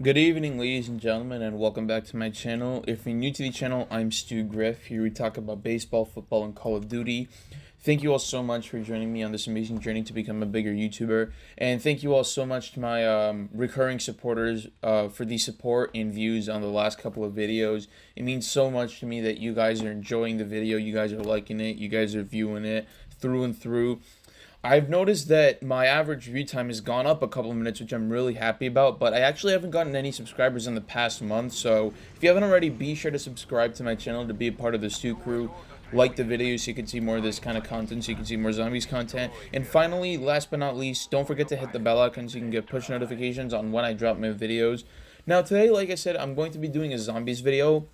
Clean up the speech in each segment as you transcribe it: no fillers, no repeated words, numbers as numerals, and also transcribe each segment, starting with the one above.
Good evening, ladies and gentlemen, and welcome back to my channel. If you're new to the channel, I'm Stu Griff. Here we talk about baseball, football, and Call of Duty. Thank you all so much for joining me on this amazing journey to become a bigger YouTuber. And thank you all so much to my recurring supporters for the support and views on the last couple of videos. It means so much to me that you guys are enjoying the video, you guys are liking it, you guys are viewing it through and through. I've noticed that my average view time has gone up a couple of minutes, which I'm really happy about, but I actually haven't gotten any subscribers in the past month, so if you haven't already, be sure to subscribe to my channel to be a part of the Stu crew. Like the video so you can see more of this kind of content, so you can see more zombies content. And finally, last but not least, don't forget to hit the bell icon so you can get push notifications on when I drop my videos. Now today, like I said, I'm going to be doing a zombies video.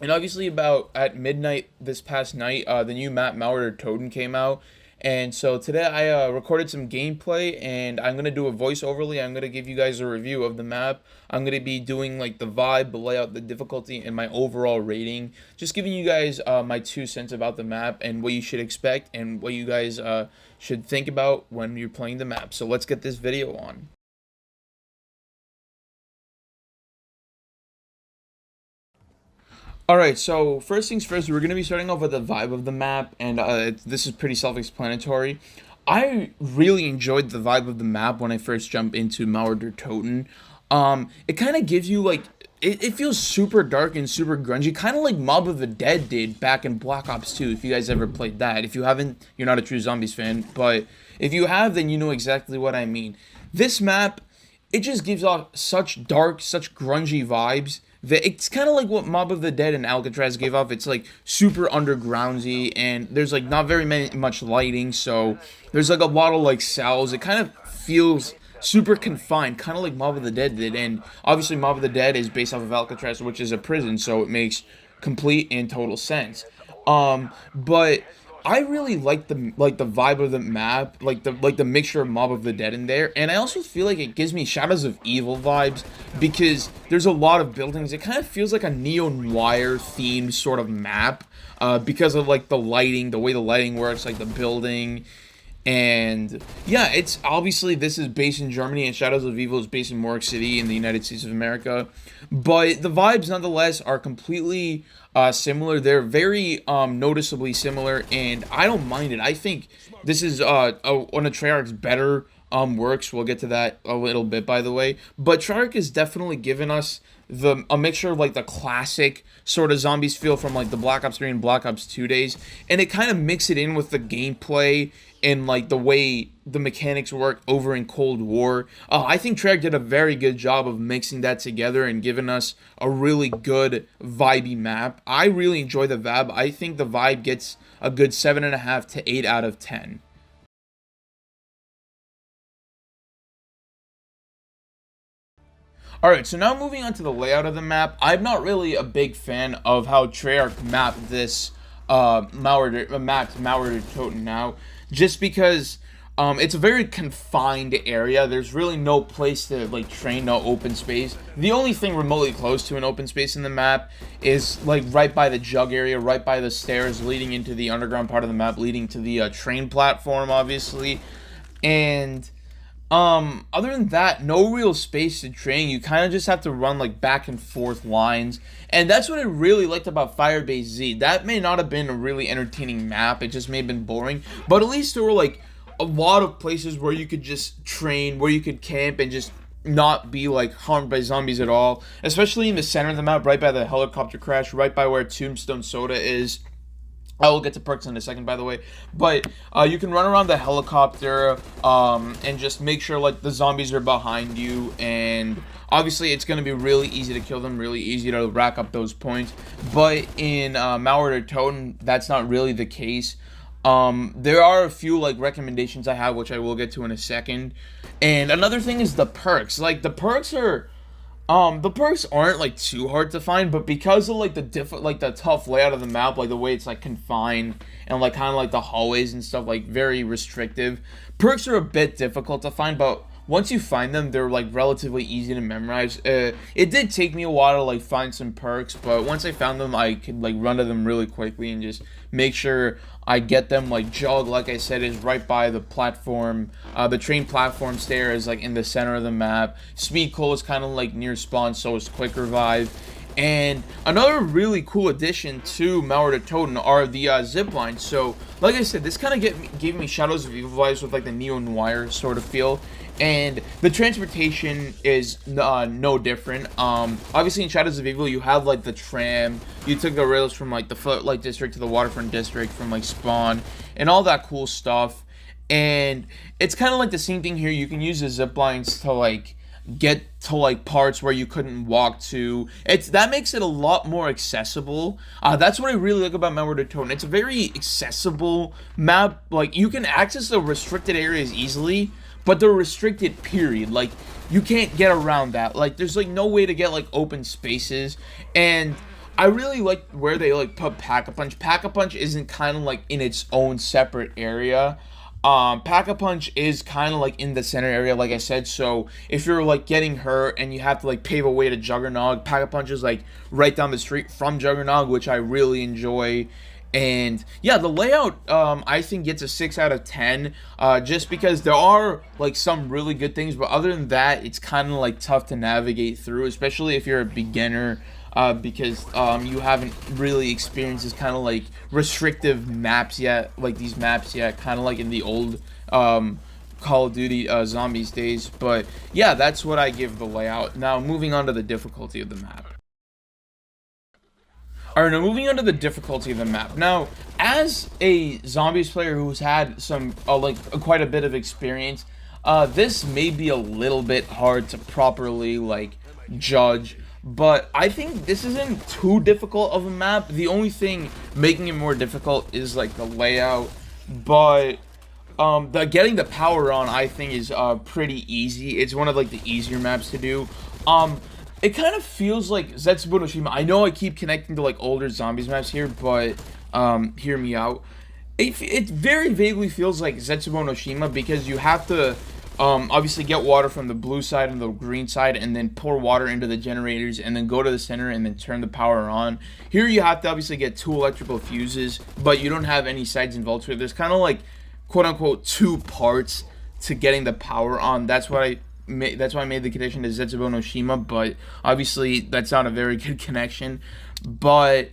And obviously about at midnight this past night, the new map Toten came out. And so today I recorded some gameplay and I'm going to do a voice overlay. I'm going to give you guys a review of the map. I'm going to be doing like the vibe, the layout, the difficulty, and my overall rating. Just giving you guys my 2 cents about the map and what you should expect and what you guys should think about when you're playing the map. So let's get this video on. Alright, so first things first, we're going to be starting off with the vibe of the map, and this is pretty self-explanatory. I really enjoyed the vibe of the map when I first jumped into Toten. It kind of gives you, like, it feels super dark and super grungy, kind of like Mob of the Dead did back in Black Ops 2, if you guys ever played that. If you haven't, you're not a true Zombies fan, but if you have, then you know exactly what I mean. This map, it just gives off such dark, such grungy vibes that it's kind of like what Mob of the Dead and Alcatraz gave off. It's like super undergroundy, and there's like not very much lighting, so there's like a lot of like cells. It kind of feels super confined, kind of like Mob of the Dead did. And obviously, Mob of the Dead is based off of Alcatraz, which is a prison, so it makes complete and total sense. But I really like the vibe of the map, like the mixture of Mob of the Dead in there, and I also feel like it gives me Shadows of Evil vibes because there's a lot of buildings. It kind of feels like a neo-noir themed sort of map because of like the lighting, the way the lighting works, like the building. And yeah, it's obviously this is based in Germany and Shadows of Evil is based in New York City in the United States of America. But the vibes nonetheless are completely similar. They're very noticeably similar, and I don't mind it. I think this is one of Treyarch's better works. We'll get to that a little bit, by the way. But Treyarch has definitely given us a mixture of like the classic sort of zombies feel from like the Black Ops 3 and Black Ops 2 days, and it kind of mix it in with the gameplay and like the way the mechanics work over in Cold War. I think Treyarch did a very good job of mixing that together and giving us a really good vibey map. I really enjoy the vibe. I think the vibe gets a good 7.5 to 8 out of 10. Alright, so now moving on to the layout of the map. I'm not really a big fan of how Treyarch mapped this mapped Toten now, just because it's a very confined area. There's really no place to like train, no open space. The only thing remotely close to an open space in the map is like right by the jug area, right by the stairs leading into the underground part of the map, leading to the train platform, obviously. And other than that, no real space to train. You kind of just have to run like back and forth lines. And that's what I really liked about Firebase Z. That may not have been a really entertaining map. It just may have been boring. But at least there were like a lot of places where you could just train, where you could camp and just not be like harmed by zombies at all. Especially in the center of the map, right by the helicopter crash, right by where Tombstone Soda is. I will get to perks in a second, by the way, but you can run around the helicopter and just make sure like the zombies are behind you, and obviously it's going to be really easy to kill them, really easy to rack up those points. But in Toten, that's not really the case. There are a few like recommendations I have, which I will get to in a second. And another thing is the perks. Like the perks aren't like too hard to find, but because of like the tough layout of the map, like the way it's like confined and like kind of like the hallways and stuff like very restrictive, perks are a bit difficult to find. But once you find them, they're like relatively easy to memorize. It did take me a while to like find some perks, but once I found them, I could like run to them really quickly and just make sure I get them. Like Jug, like I said, is right by the platform. The train platform stair is like in the center of the map. Speed Coal is kind of like near spawn, so is Quick Revive. And another really cool addition to Malware to Toten are the zip lines. So, like I said, this kind of gave me Shadows of Evil vibes with like the neo-noir sort of feel. And the transportation is no different. Obviously in Shadows of Evil, you have like the tram. You took the rails from like the Footlight District to the Waterfront District from like Spawn and all that cool stuff. And it's kind of like the same thing here. You can use the zip lines to like get to like parts where you couldn't walk to. That makes it a lot more accessible. That's what I really like about Malware to Toten. It's a very accessible map. Like you can access the restricted areas easily, but they're restricted, period. Like you can't get around that. Like there's like no way to get like open spaces. And I really like where they like put Pack-a-Punch. Pack-a-Punch isn't kind of like in its own separate area. Pack-a-Punch is kind of like in the center area, like I said. So if you're like getting hurt and you have to like pave a way to Juggernog, Pack-a-Punch is like right down the street from Juggernog, which I really enjoy. And yeah, the layout I think gets a 6 out of 10, just because there are like some really good things, but other than that, it's kind of like tough to navigate through, especially if you're a beginner. Because you haven't really experienced this kind of like restrictive maps yet, like these maps yet, kind of like in the old Call of Duty Zombies days. But yeah, that's what I give the layout. Now moving on to the difficulty of the map. Alright, now moving on to the difficulty of the map. Now, as a Zombies player who's had some quite a bit of experience, this may be a little bit hard to properly like judge. But I think this isn't too difficult of a map. The only thing making it more difficult is like the layout. But getting the power on, I think, is pretty easy. It's one of like the easier maps to do. It kind of feels like Zetsubo no Shima. I know I keep connecting to like older Zombies maps here, but hear me out. It very vaguely feels like Zetsubo no Shima because you have to obviously get water from the blue side and the green side and then pour water into the generators and then go to the center and then turn the power on. Here you have to obviously get 2 electrical fuses, but you don't have any sides involved with it. There's kind of like quote unquote 2 parts to getting the power on. That's why I made the connection to Zetsubo no Shima, but obviously that's not a very good connection. But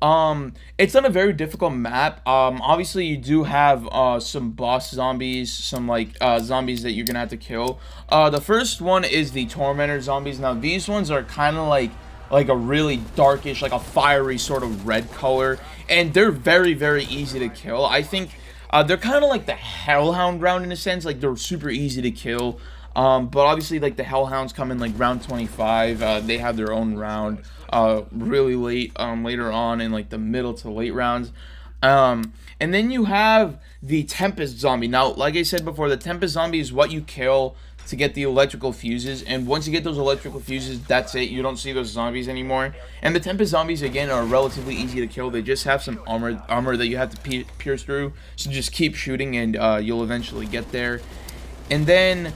it's not a very difficult map. Obviously you do have some boss zombies, some like zombies that you're gonna have to kill. The first one is the Tormentor zombies. Now these ones are kind of like a really darkish, like a fiery sort of red color, and they're very, very easy to kill. I think they're kind of like the Hellhound round in a sense. Like they're super easy to kill. But obviously like the Hellhounds come in like round 25. They have their own round really late, later on in like the middle to late rounds. And then you have the Tempest zombie. Now, like I said before, the Tempest zombie is what you kill to get the electrical fuses, and once you get those electrical fuses, that's it. You don't see those zombies anymore. And the Tempest zombies, again, are relatively easy to kill. They just have some armor that you have to pierce through, so just keep shooting and you'll eventually get there. And then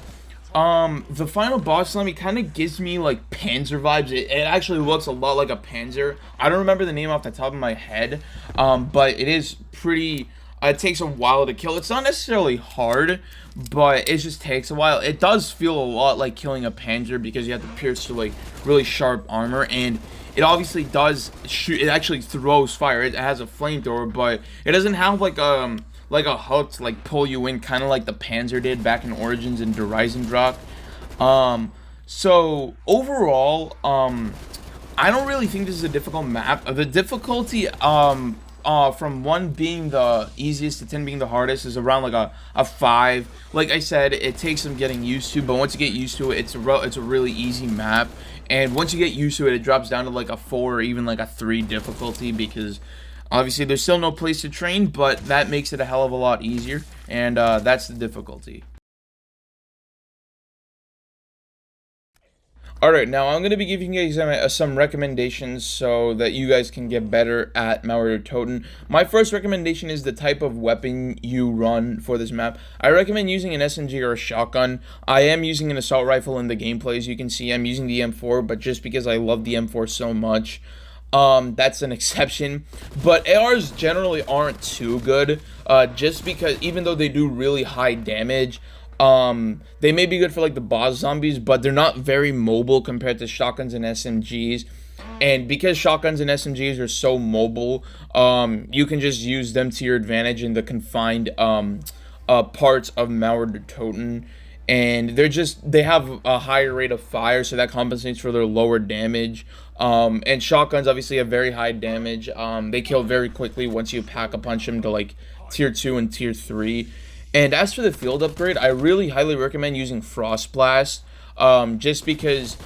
the final boss zombie kind of gives me like Panzer vibes. It actually looks a lot like a Panzer. I don't remember the name off the top of my head, but it is pretty, it takes a while to kill. It's not necessarily hard, but it just takes a while. It does feel a lot like killing a Panzer because you have to pierce through like really sharp armor, and it obviously does shoot. It actually throws fire. It has a flamethrower, but it doesn't have like a hook to like pull you in, kind of like the Panzer did back in Origins and Der Riesendrock. So overall, I don't really think this is a difficult map. The difficulty, from 1 being the easiest to 10 being the hardest, is around like a 5. Like I said, it takes some getting used to, but once you get used to it, it's a really easy map. And once you get used to it, it drops down to like a 4 or even like a 3 difficulty, because obviously there's still no place to train, but that makes it a hell of a lot easier, and that's the difficulty. Alright, now I'm going to be giving you guys some recommendations so that you guys can get better at Malware Toten. My first recommendation is the type of weapon you run for this map. I recommend using an SMG or a shotgun. I am using an assault rifle in the gameplay, as you can see. I'm using the M4, but just because I love the M4 so much, that's an exception. But ARs generally aren't too good, just because even though they do really high damage, they may be good for like the boss zombies, but they're not very mobile compared to shotguns and SMGs. And because shotguns and SMGs are so mobile, you can just use them to your advantage in the confined parts of Malware Toten. And they have a higher rate of fire, so that compensates for their lower damage. And shotguns obviously have very high damage. They kill very quickly once you pack-a-punch them to like tier 2 and tier 3. And as for the field upgrade, I really highly recommend using Frost Blast, just because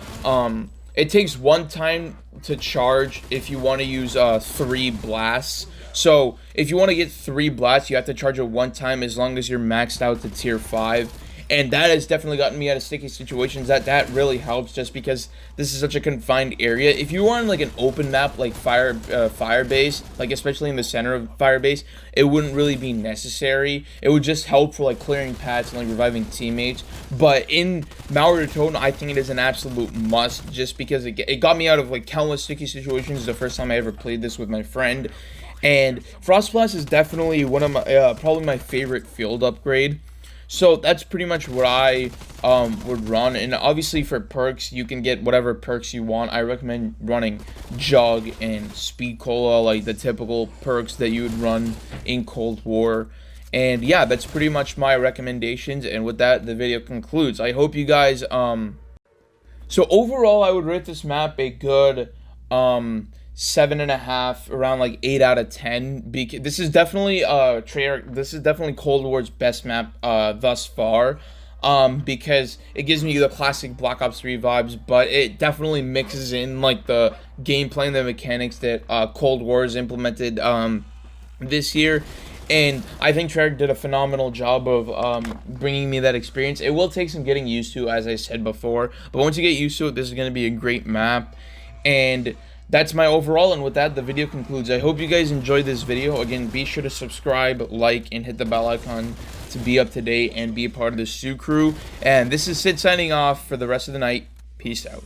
it takes 1 time to charge if you want to use 3 blasts. So if you want to get 3 blasts, you have to charge it 1 time as long as you're maxed out to tier 5. And that has definitely gotten me out of sticky situations. That really helps, just because this is such a confined area. If you were on like an open map like Firebase, like especially in the center of Firebase, it wouldn't really be necessary. It would just help for like clearing paths and like reviving teammates. But in Malware Toten, I think it is an absolute must, just because it got me out of like countless sticky situations the first time I ever played this with my friend. And Frost Blast is definitely one of my probably my favorite field upgrade. So that's pretty much what I would run. And obviously for perks, you can get whatever perks you want. I recommend running Jug and Speed Cola, like the typical perks that you would run in Cold War. And yeah, that's pretty much my recommendations. And with that, the video concludes. I hope you guys so overall, I would rate this map a good 7.5, around like 8 out of 10. Because this is definitely Cold War's best map thus far, because it gives me the classic Black Ops 3 vibes, but it definitely mixes in like the gameplay and the mechanics that Cold War has implemented this year. And I think Treyarch did a phenomenal job of bringing me that experience. It will take some getting used to, as I said before, but once you get used to it, this is going to be a great map. And that's my overall, and with that, the video concludes. I hope you guys enjoyed this video. Again, be sure to subscribe, like, and hit the bell icon to be up to date and be a part of the Sioux crew. And this is Sid signing off for the rest of the night. Peace out.